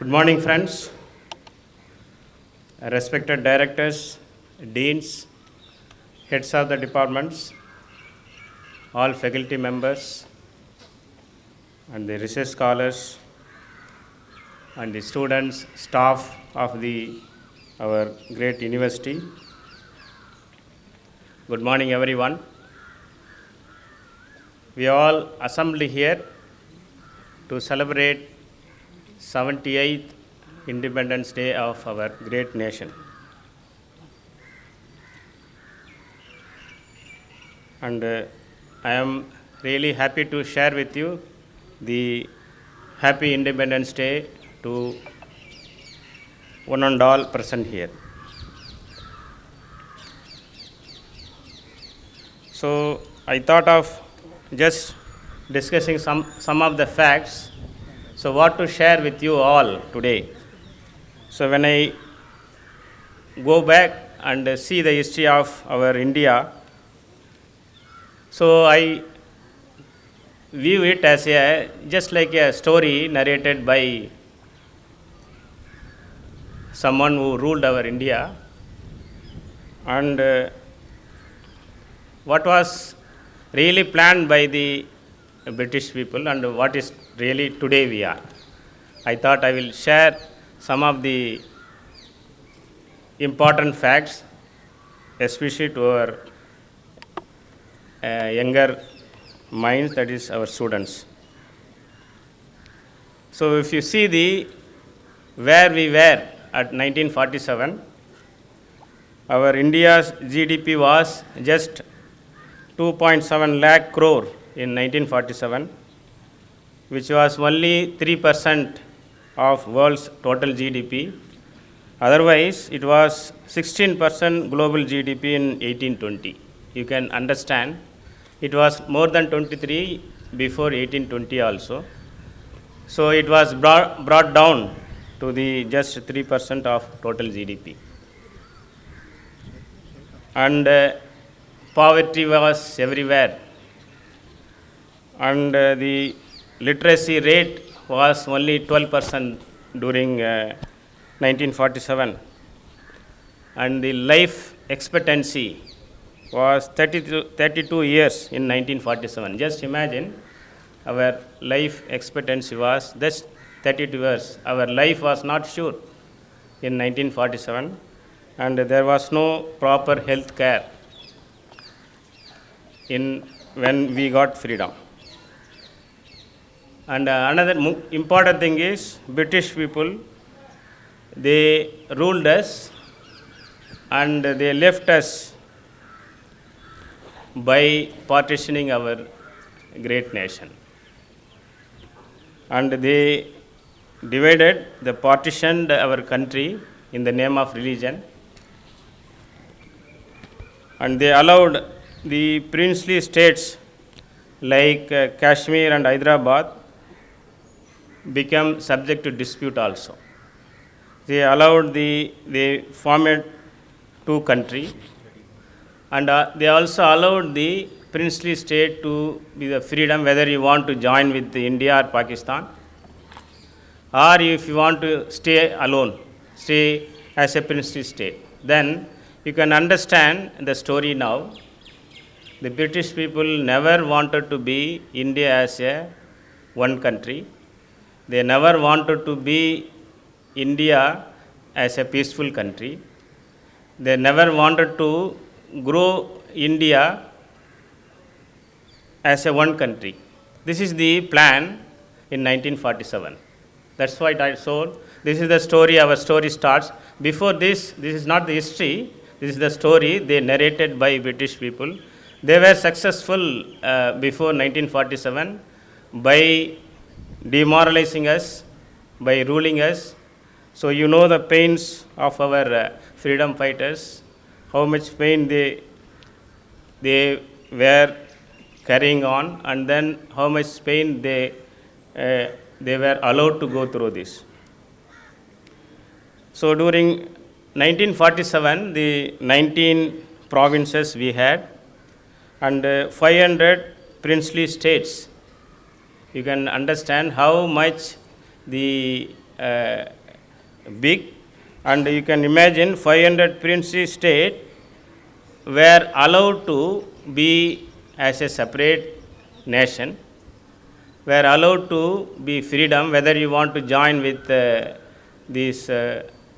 Good morning, friends, respected directors, deans, heads of the departments, all faculty members, and the research scholars, and the students, staff of our great university. Good morning, everyone. We all assembled here to celebrate 78th Independence Day of our great nation. And I am really happy to share with you the Happy Independence Day to one and all present here. So I thought of just discussing some of the facts. So what to share with you all today. So when I go back and see the history of our India, so I view it as just like a story narrated by someone who ruled our India, and what was really planned by the British people and what is really today we are. I thought I will share some of the important facts, especially to our younger minds, that is our students. So if you see where we were at 1947, our India's GDP was just 2.7 lakh crore in 1947, which was only 3% of world's total GDP. Otherwise, it was 16% global GDP in 1820. You can understand, it was more than 23 before 1820 also. So it was brought down to the just 3% of total GDP. And poverty was everywhere. And the literacy rate was only 12% during 1947. And the life expectancy was 32 years in 1947. Just imagine, our life expectancy was just 32 years. Our life was not sure in 1947, and there was no proper health care when we got freedom. And another important thing is, British people, they ruled us and they left us by partitioning our great nation. And they partitioned our country in the name of religion. And they allowed the princely states like Kashmir and Hyderabad become subject to dispute also. They formed two countries, and they also allowed the princely state to be the freedom whether you want to join with India or Pakistan, or if you want to stay alone, stay as a princely state. Then you can understand the story now. The British people never wanted to be India as a one country. They never wanted to be India as a peaceful country. They never wanted to grow India as a one country. This is the plan in 1947. That's why I told, this is the story, our story starts. Before this is not the history, this is the story they narrated by British people. They were successful before 1947 by demoralizing us, by ruling us. So you know the pains of our freedom fighters, how much pain they were carrying on, and then how much pain they were allowed to go through this. So during 1947, the 19 provinces we had, and 500 princely states. You can understand how much the big, and you can imagine 500 princely states were allowed to be as a separate nation, were allowed to be freedom whether you want to join with this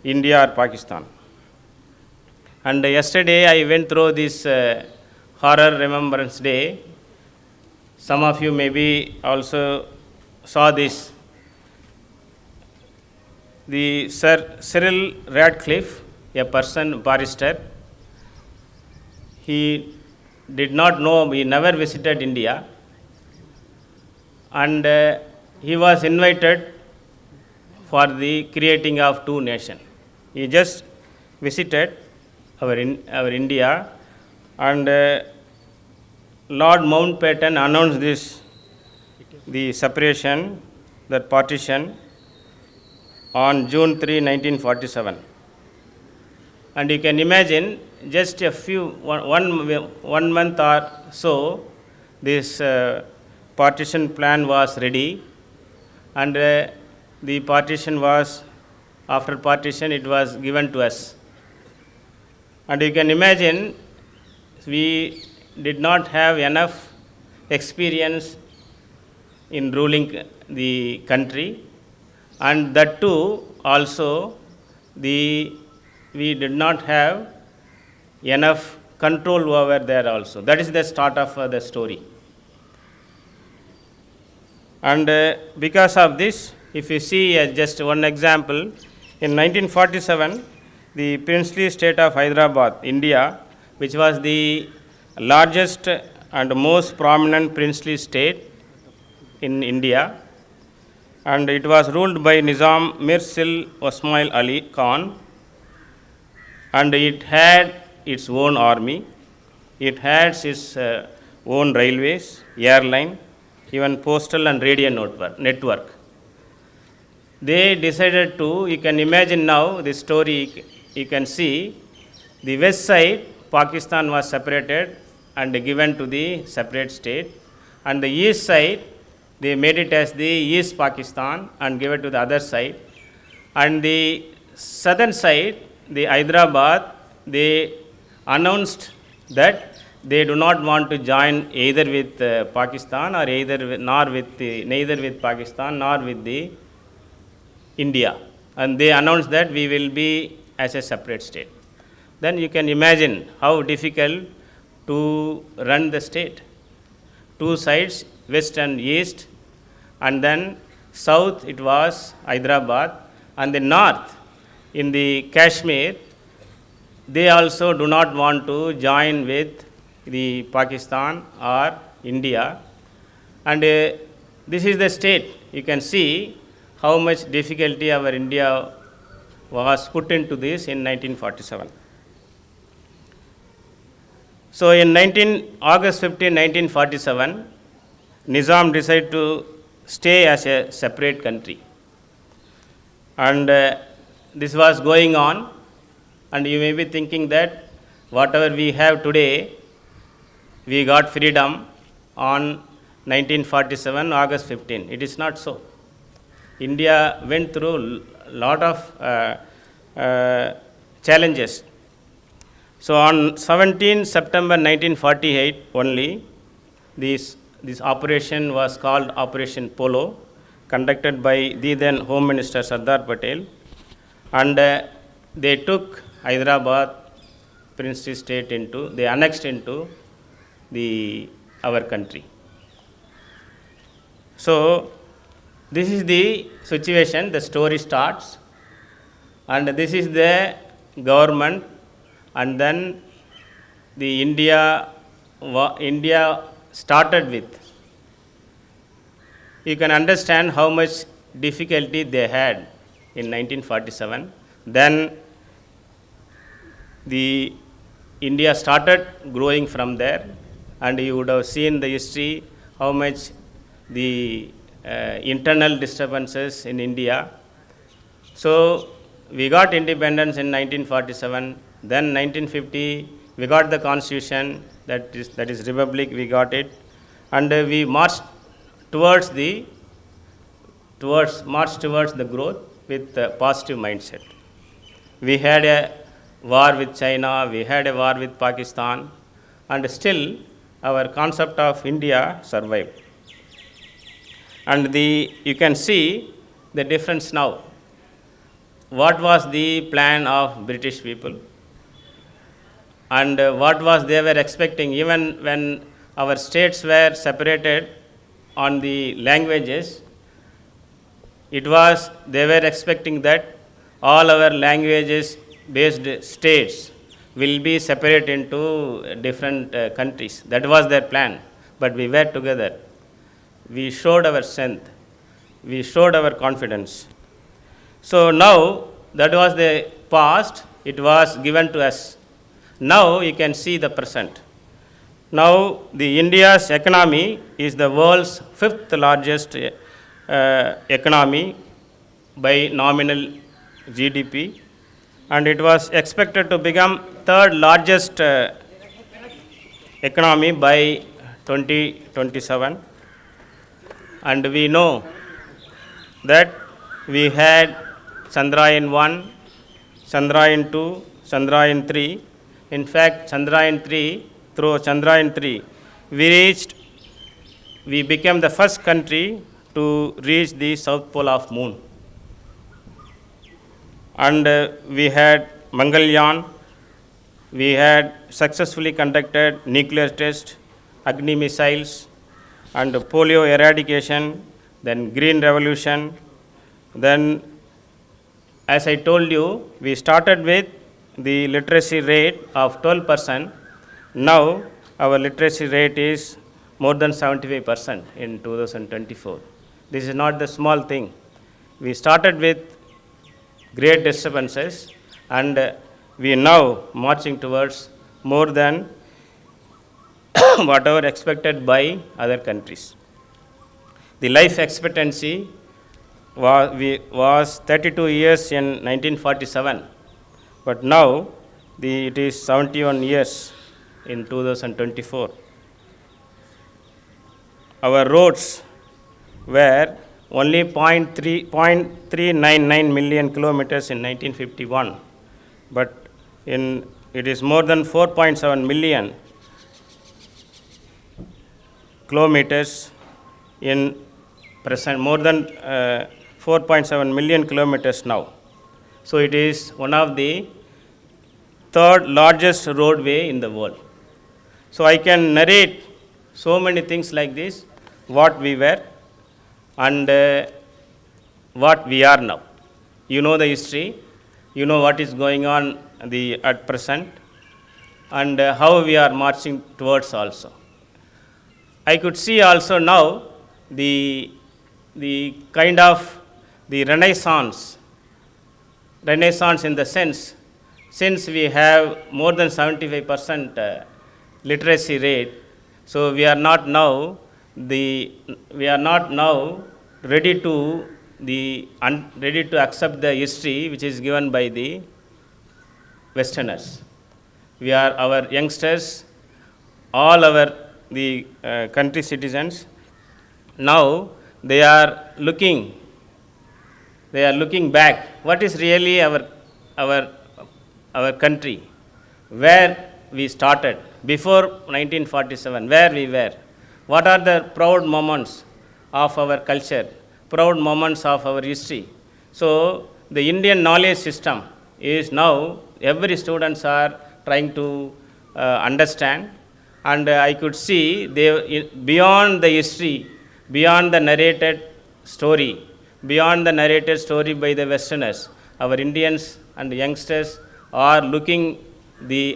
India or Pakistan. And yesterday I went through this horror remembrance day. Some of you maybe also saw this. The Sir Cyril Radcliffe, a person, barrister, he did not know, he never visited India, and he was invited for the creating of two nations. He just visited our India, and Lord Mountbatten announced this, the separation, that partition, on June 3, 1947. And you can imagine, just a few, one month or so, this partition plan was ready, and the partition was, after partition, it was given to us. And you can imagine, we did not have enough experience in ruling the country, and that too also we did not have enough control over there also. That is the start of the story. And because of this, if you see just one example, in 1947, the princely state of Hyderabad, India, which was the largest and most prominent princely state in India, and it was ruled by Nizam Mir Osmail Ali Khan, and it had its own army, it had its own railways, airline, even postal and radio network. They decided to, you can imagine now the story, you can see the west side, Pakistan was separated and given to the separate state, and the east side, they made it as the East Pakistan and gave it to the other side. And the southern side, the Hyderabad, they announced that they do not want to join either with Pakistan or neither with Pakistan nor with the India. And they announced that we will be as a separate state. Then you can imagine how difficult to run the state. Two sides, west and east, and then south it was Hyderabad, and the north in the Kashmir, they also do not want to join with the Pakistan or India. And this is the state. You can see how much difficulty our India was put into this in 1947. So in August 15, 1947, Nizam decided to stay as a separate country. And this was going on, and you may be thinking that whatever we have today, we got freedom on 1947, August 15. It is not so. India went through a lot of challenges. So on 17 September 1948 only, this operation was called Operation Polo, conducted by the then Home Minister Sardar Patel, and they took Hyderabad princely state they annexed into our country. So this is the situation, the story starts, and this is the government, and then the India started with. You can understand how much difficulty they had in 1947. Then the India started growing from there, and you would have seen the history, how much the internal disturbances in India. So we got independence in 1947, then 1950 we got the constitution, that is republic, we got it, and we marched towards the growth, with a positive mindset. We had a war with China, we had a war with Pakistan, and still our concept of India survived. And you can see the difference now. What was the plan of British people? And what was they were expecting, even when our states were separated on the languages, they were expecting that all our languages based states will be separated into different countries. That was their plan. But we were together. We showed our strength. We showed our confidence. So now, that was the past. It was given to us. Now you can see the present. Now, the India's economy is the world's fifth largest economy by nominal GDP, and it was expected to become third largest economy by 2027. And we know that we had Chandrayaan 1, Chandrayaan 2, Chandrayaan 3. In fact, through Chandrayaan 3, we became the first country to reach the south pole of moon. And we had Mangalyaan, we had successfully conducted nuclear test, Agni missiles, and polio eradication, then green revolution. Then, as I told you, we started with the literacy rate of 12%. Now, our literacy rate is more than 75% in 2024. This is not the small thing. We started with great disturbances, and we are now marching towards more than whatever expected by other countries. The life expectancy was 32 years in 1947, but now it is 71 years in 2024. Our roads were only 0.399 million kilometers in 1951, but it is more than 4.7 million kilometers in present, more than 4.7 million kilometers now. So it is one of the third largest roadway in the world. So I can narrate so many things like this, what we were and what we are now. You know the history, you know what is going on at present, and how we are marching towards also. I could see also now the kind of the renaissance in the sense, since we have more than 75% literacy rate, so we are not now ready to accept the history which is given by the Westerners. Our youngsters, all the country citizens, now they are looking back. What is really our country? Where we started before 1947, where we were. What are the proud moments of our culture, proud moments of our history? So the Indian knowledge system is now, every students are trying to understand, and I could see beyond the history, beyond the narrated story by the Westerners, our Indians and youngsters are looking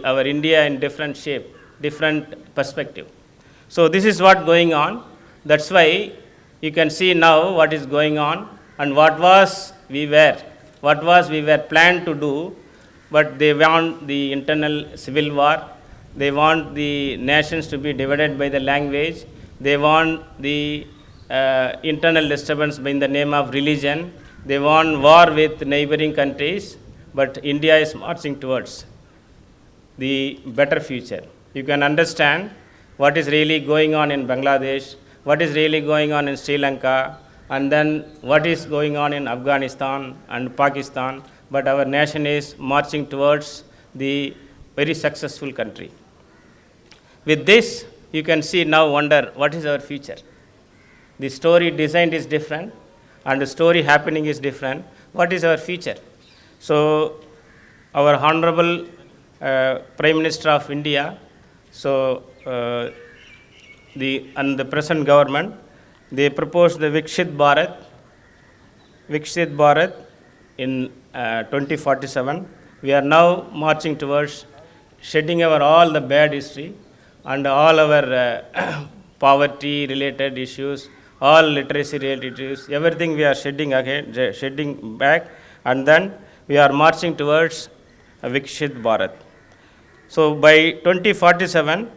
our India in different shape, different perspective. So this is what going on. That's why you can see now what is going on and what we were planned to do, but they want the internal civil war. They want the nations to be divided by the language. They want the internal disturbance in the name of religion. They want war with neighboring countries, but India is marching towards the better future. You can understand what is really going on in Bangladesh, what is really going on in Sri Lanka, and then what is going on in Afghanistan and Pakistan, but our nation is marching towards the very successful country. With this, you can see now wonder what is our future. The story designed is different and the story happening is different. What is our future? So, our Honorable Prime Minister of India, the present government, they proposed the Vikshit Bharat in 2047. We are now marching towards shedding all the bad history and all our poverty related issues, all literacy related issues, everything we are shedding back, and then we are marching towards Vikshit Bharat. So by 2047,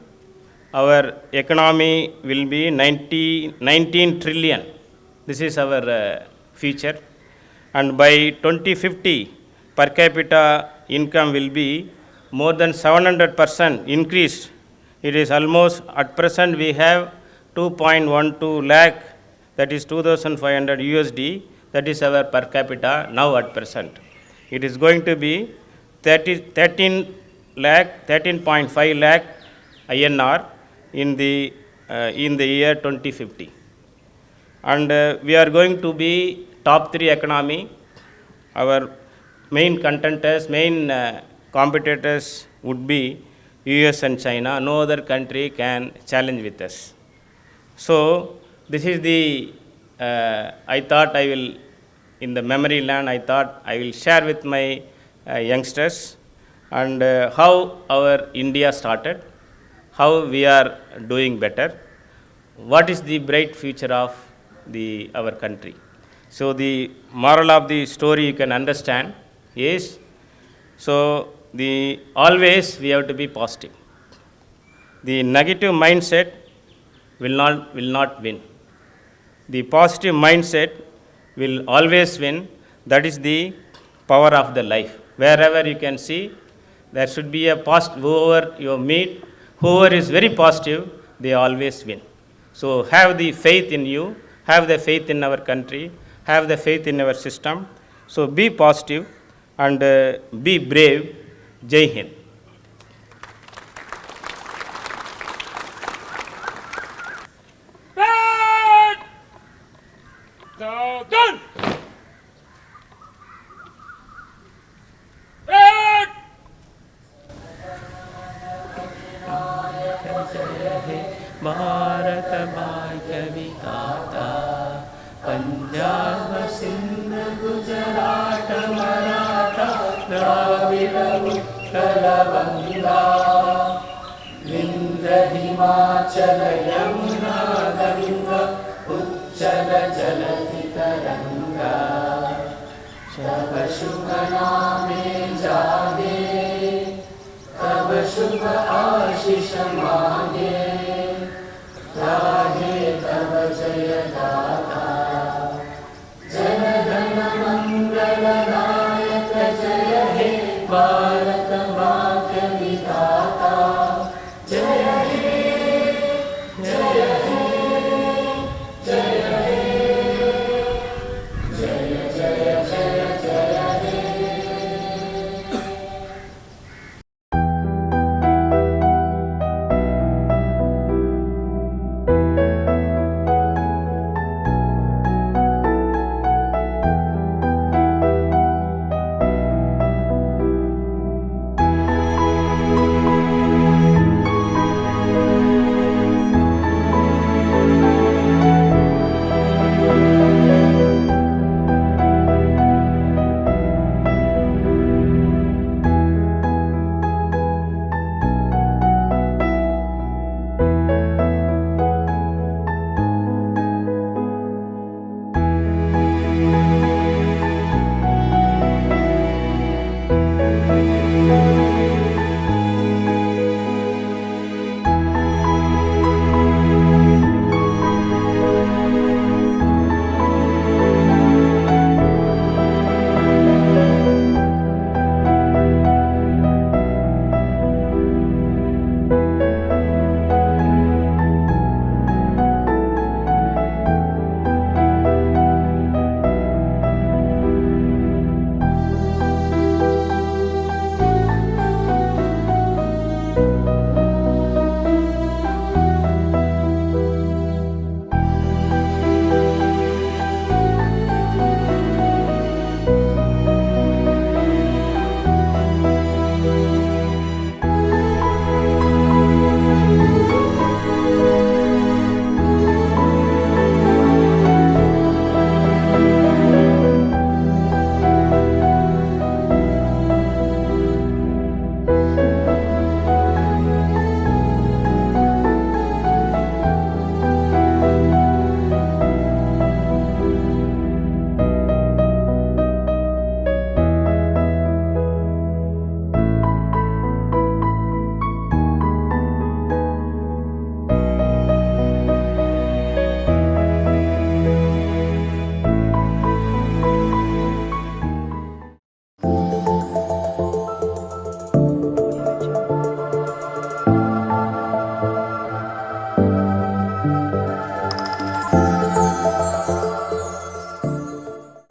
our economy will be 19 trillion. This is our future. And by 2050, per capita income will be more than 700% increased. It is almost, at present we have 2.12 lakh, that is 2,500 USD, that is our per capita now at present. It is going to be 13.5 lakh INR in the year 2050. And we are going to be top 3 economy. Our main contenders, main competitors would be US and China. No other country can challenge with us. So this is the, I thought I will, in the memory lane, I thought I will share with my youngsters and how our India started, how we are doing better, what is the bright future of our country. So the moral of the story you can understand is, so always we have to be positive. The negative mindset will not win. The positive mindset will always win. That is the power of the life. Wherever you can see, there should be a positive. Whoever you meet, whoever is very positive, they always win. So have the faith in you, have the faith in our country, have the faith in our system. So be positive and be brave. Jai Hind. Bharat भाग्य विधाता पंजाब सिंध गुजरात मराठा द्राविड़ उत्कल बंगा विंध्य हिमाचल यमुना गंगा उच्चल जलधि तरंगा सब शुभ नामे जागे तब शुभ आशीष मांगे गाहे तब जय गाथा